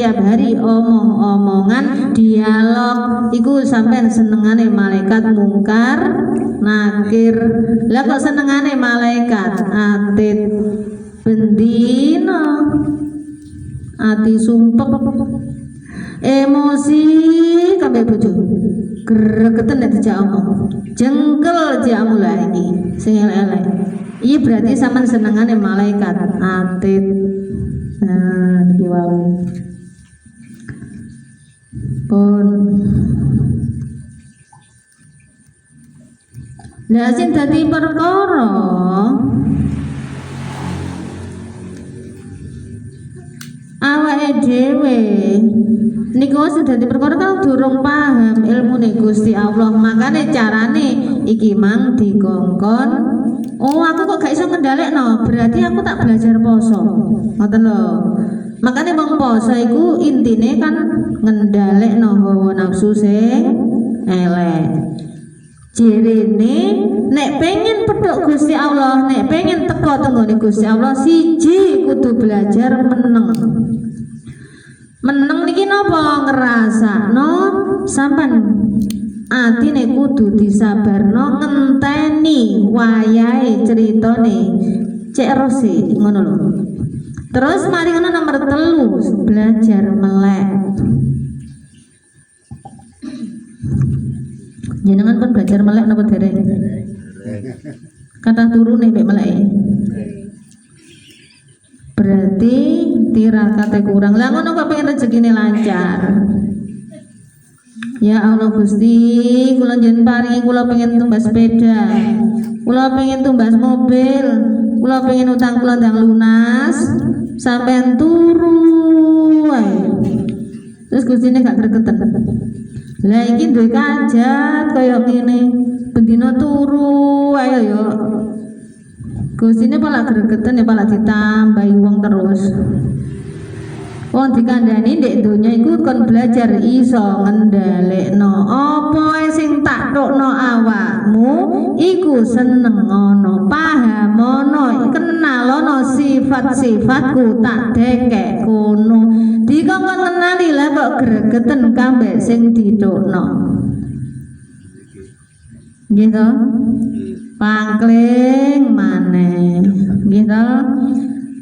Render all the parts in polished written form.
setiap hari omong-omongan dialog iku sampean senengane malaikat mungkar nakir. Lah kok senengane malaikat atit bendino ati sumpek emosi kabeh bojo gregeten nek dijak omong jengkel dijak mulai iki sing elek-elek. Iya berarti sampean senengane malaikat atit. Nah iki wae pun lah sing dadi perkara awake dhewe niku sing dadi perkara kan durung paham ilmune Gusti Allah. Makane carane iki mang dikongkon, oh aku kok gak iso ngendhalekno, berarti aku tak belajar poso. Ngoten lho. Makane wong poso iku intine kan ngendhalekno hawa nafsu sing elek. Jirine nek pengen pedhok Gusti Allah, nek pengen teko tenggone Gusti Allah, siji kudu belajar meneng. Meneng niki napa ngrasakno sampean atine kudu disabarno ngenteni wayahe critane cek rosi ngono lho. Terus mari ngono nomor 3 belajar melek. Jenengan pun belajar melek napa dereng? Kata turune mek melek. Berarti tirakate kurang. Lah ngono kok pengen rezekine lancar. Ya Allah Gusti, kula njen paringi kula pengen tumbas sepeda. Kula pengen tumbas mobil. Kula pengen utang kula ndang lunas. Sampean turu wae. Terus Gustine gak gregeten. Lah iki duwe kajat kaya ngene. Bendina turu ayo yo. Gustine pala gregeten ya pala ditambahi wong terus. Wong dikandani ndek donya iku kon belajar iso ngendhalekno apa sing tak tokno awakmu iku senengono, pahamono, kenalono sifat-sifatku tak dekek kono. Dikongkon kenali lah kok gregeten kambek sing ditokno. Gitu. Pangkling maneh. Gitu.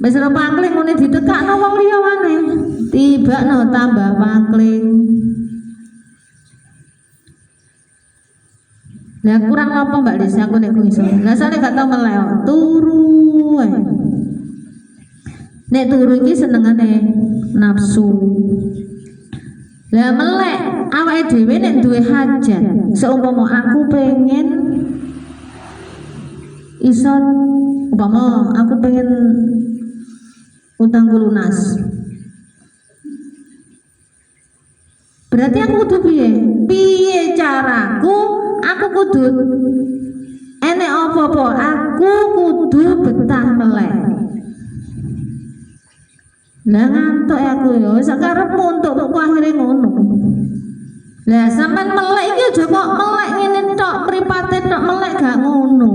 Wis ora pangkling ngene ditekakno wong liya maneh. Tibakno tambah pangkling. Lah kurang apa Mbak Desi aku nek iso. Lah sare gak tau melek turu wae. Nek turu iki senengane nafsu. Lah melek awake dhewe nek duwe hajat, seumpama aku pengen iso umpama aku pengen utangku lunas. Berarti aku kudu piye? Piye caraku? Aku kudu enek apa-apa, aku kudu betah melek. Lah ngantuk aku ya, sakarepmu untuk akhire ngono. Lah sampean melek iki aja kok melek ngene tok, mripate tok melek gak ngono.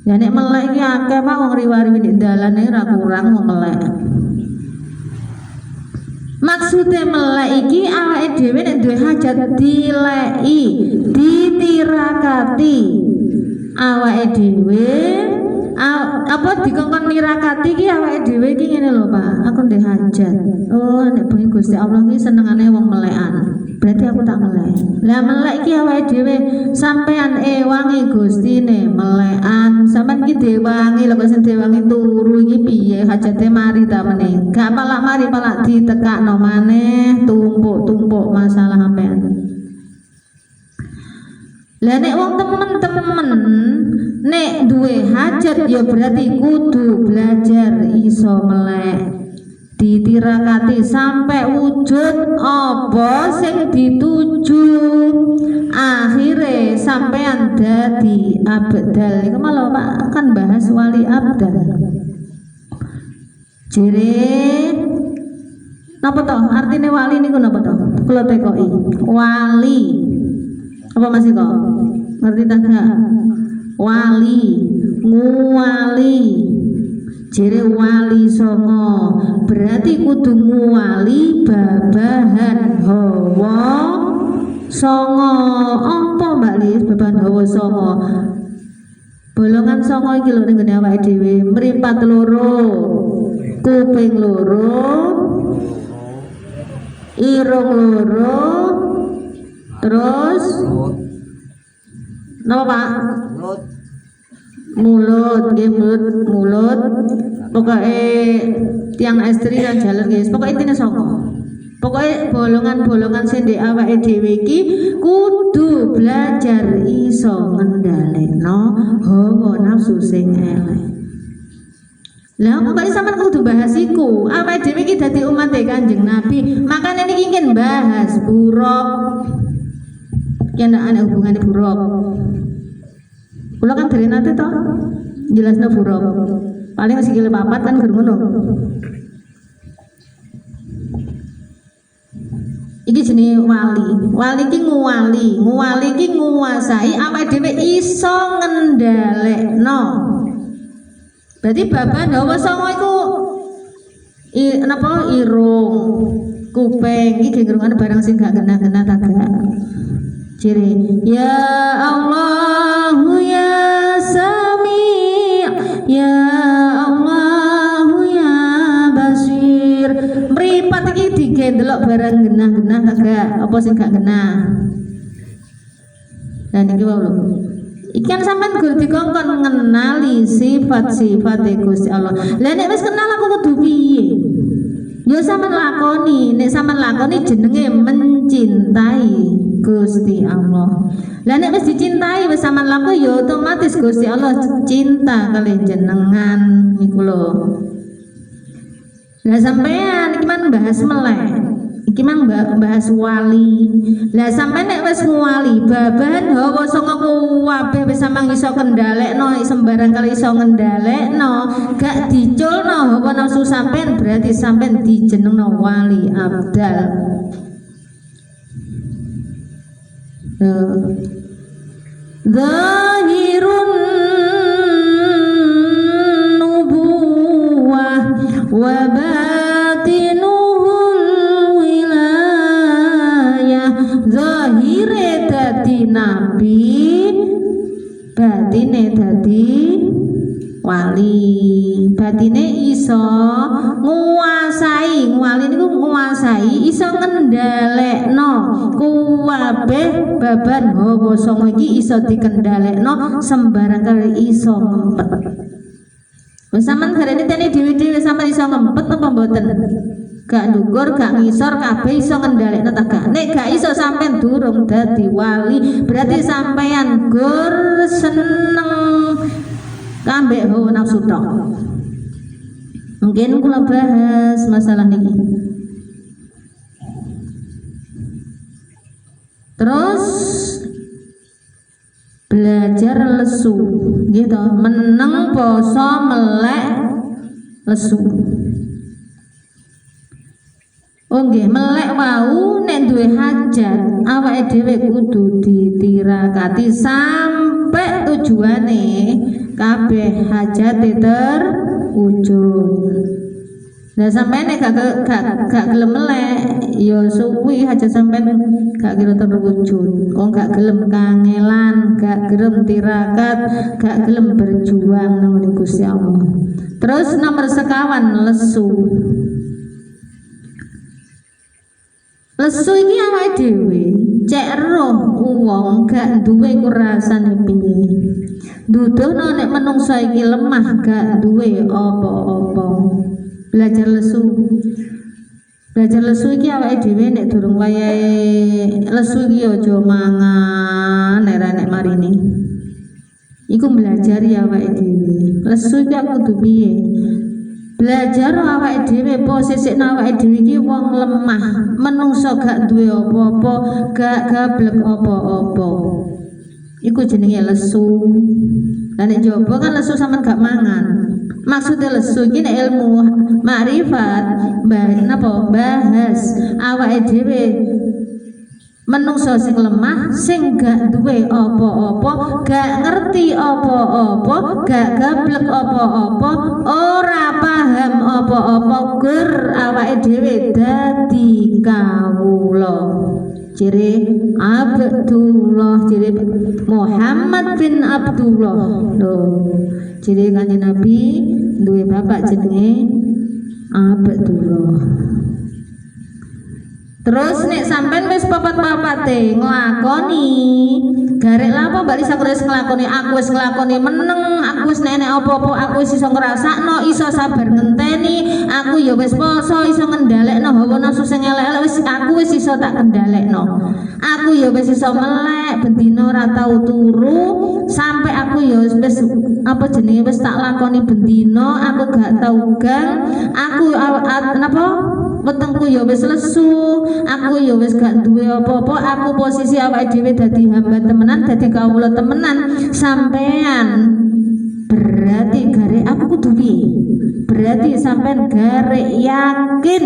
Ya nek melek iki akeh mah wong riwari nek dalane ora kurang wong melek. Maksudnya melek iki awake dhewe nek duwe hajat dileki, ditirakati. Awake dhewe apa dikongkon nirakati iki awake dhewe iki ngene lho Pak, aku ndek hajat. Oh nek bengi Gusti Allah iki senengane wong melekan. Berarti aku tak melek. Lah melek iki awake dhewe sampean ewangi Gustine melekan. Sampean iki dewangi lho kok sing dewangi turu iki piye hajate mari ta meneh. Gak palak mari palak ditekakno maneh tumpuk-tumpuk masalah sampean. Lah nek wong temen-temen nek duwe hajat ya berarti kudu belajar iso melek. Ditirakati sampai wujud apa sing dituju, akhirnya sampean dadi abdal. Iku malah Pak kan bahas wali abdal. Jere napa toh artine wali niku napa toh? Kula tekoki. Wali. Apa masih kok? Ngerti tak gak? Wali, nguwali. Jere wali songo berarti kudu nguwali babahan hawa songo. Apa Mbak Lis babahan hawa songo? Bolongan songo iki lho ning ngene awake dhewe, mripat loro, kuping loro, irung loro, terus napa Pak? Mulut, nggih mulut. Pokoknya tiang estri dan jalan guys. Pokoknya intinya songo. Pokoknya bolongan-bolongan sing ndek awake dhewe iki kudu belajar iso ngendhalekno hawa nafsu sing elek. Lah kok sampean kudu bahas iku? Awake dhewe iki dadi umat Kanjeng Nabi. Makane niki ingin bahas buruk. Kenaan hubungane buruk. Kula kan dari nanti toh jelasno buruk. Paling sikile papat kan gur ngono. Iki jenenge wali. Wali ki nguwali ki nguasai awake dhewe iso ngendhalekno. Berarti babahan hawa songo iku napa irung, kuping iki ngrungokne barang sing gak kena-kena ta gak. Ciri ya Allah ya Sami' ya Allah ya Basir. Mripat iki digendelok barang genah-genah kagak apa sing gak genah. Dan iki wae lho. Ikan sampean kudu dikongkon ngenali sifat-sifat Gusti Allah. Lah nek wis kenal aku kudu piye? Yo sampean lakoni, nek sampean lakoni jenenge mencintai Gusti Allah. Lah nek wis dicintai wis sampean lakoni ya otomatis Gusti Allah cinta kali jenengan niku lho. Lah sampean iki man bahas melek. Iki mang bahas wali. Lah sampeyan nek wis nguwali babahan hawa songo kuwabe wis sampeyan iso kendhalekno, sembarang kali iso ngendhalekno, gak diculno hawa nafsu sampeyan berarti sampeyan dijenengno wali abdal. Zahirun nubuwah wa zahire dadi nabi, batine dadi wali. Batine iso nguasai, wali niku nguasai iso ngendhalekno kuwabeh baban hawa songo iki iso dikendhalekno sembarang kali iso ngempet. Wis sampean garene tene dhewe-dhewe sampean iso ngempet apa mboten? Gak ndukur, gak ngisor, kabeh iso ngendhalekno ta gak? Nek gak iso sampean durung dadi wali, berarti sampean gur seneng kambek hawa nafsu tok. Mungkin kula bahas masalah niki. Terus belajar lesu, gitu. Meneng poso melek lesu. Oh nggih, melek wau nek duwe hajat awake dhewe kudu ditirakati sampai tujuane kabeh hajate terwujud. Nah sampeyan nek gak gelem melek ya suwi hajat sampeyan gak kira terwujud. Kok gak gelem kangelan, gak gelem tirakat, gak gelem berjuang nang Gusti Allah. Terus nomor sekawan lesu. Lesu iki awake dhewe cek roh wong gak duwe kurasane piye. Duduhno nek menungsa iki lemah gak duwe apa-apa. Belajar lesu. Belajar lesu iki awake dhewe nek durung wayahe lesu iki aja mangan nek marine. Iku belajar ya awake dhewe. Lesu iki kudu piye? Belajar awake dhewe posisi awake dhewe iki wong lemah, menungso gak duwe apa-apa, gak gablek apa-apa. Iku jenenge lesu. Lah nek jaba kan lesu sampean gak mangan. Maksudnya lesu iki nek ilmu makrifat, napa bahas awake dhewe menungso sing lemah, sing gak duwe apa-apa, gak ngerti apa-apa, gak gablek apa-apa, ora paham apa-apa, ger awake dhewe dadi kawula. Ciri Abdullah, ciri Muhammad bin Abdullah. Loh, ciri Kanjeng Nabi duwe bapak jenenge Abdullah. Terus nek sampean wis papat-papate nglakoni, garek lapo Mbak Lisa wis nglakoni, aku wis nglakoni meneng, aku wis nenek apa-apa, aku wis iso ngrasakno, iso sabar ngenteni, aku ya wis poso, iso ngendhalekno hawa nafsu sing elek-elek, wis aku wis iso tak kendhalekno. Aku ya wis iso melek, bendina ora tau turu, sampai aku ya wis apa jenenge wis tak lakoni bendina, aku gak tau gang, aku napa wetengku ya wis lesu, aku ya wis gak duwe apa-apa, aku posisi awake dhewe dadi hamba temenan, dadi kawula temenan. Sampean berarti garek aku kudu piye? Berarti sampean garek yakin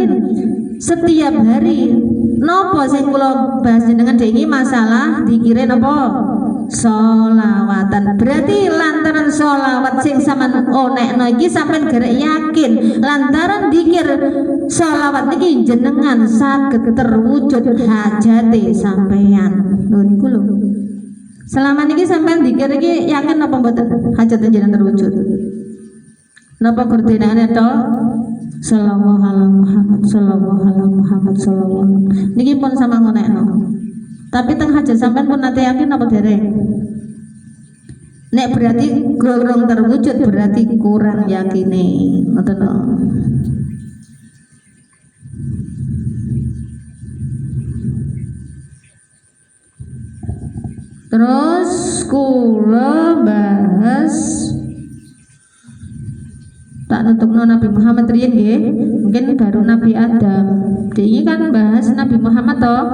setiap hari nopo sing kula bahas jenengan iki masalah dikire nopo? Sholawatan. Berarti lantaran sholawat sing sampean onekno iki sampean garek yakin lantaran dikir sholawat niki jenengan saged terwujud hajate sampean. Lho niku lho. Selama niki sampean dikir iki yakin apa mboten hajat jenengan terwujud? Napa gerdenane to? Sallallahu alaihi Muhammad, sallallahu alaihi Muhammad, sallallahu. Niki pun sama ngonekno. Tapi teng hajat sampean pun nate yakin apa dereng? Nek berarti gorong terwujud berarti kurang yakine. Ngoten lho. Terus kula bahas tak nutupno Nabi Muhammad riyen nggih, mungkin baru Nabi Adam. Ini kan bahas Nabi Muhammad toh,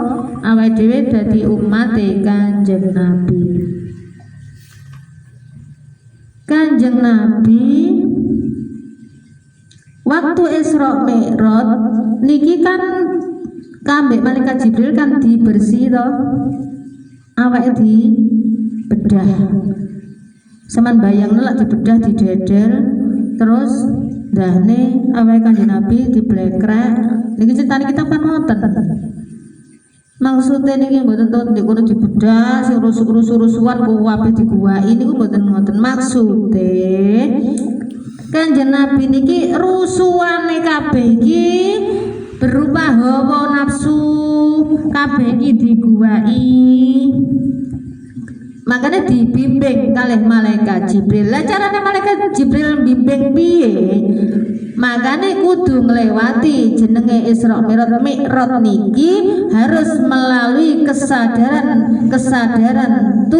awake dhewe dadi umate Kanjeng Nabi. Kanjeng Nabi waktu Isra Mi'raj niki kan kambek malaikat Jibril kan dibersih toh, awake di bedah. Saman bayangno lak dibedah didedel, terus dahne awake Kanjeng Nabi diblekrek. Niki ceritane kita kan ngoten. Maksudnya niki mboten to ndek kono dibedah sing rusuk-rusuk-rusukan kuwabe diguwaki niku mboten ngoten. Maksude Kanjeng Nabi niki rusuhane kabeh iki berupa hawa nafsu, kabeh iki diguwaki. Makanya dibimbing kalih malaikat Jibril. Lah carane malaikat Jibril bimbing piye? Makanya kudu nglewati jenenge Isra Mi'raj niki harus melalui kesadaran 7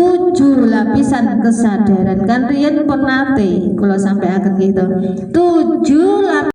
lapisan kesadaran. Kan riyen pun nate kula sampaikan gitu. 7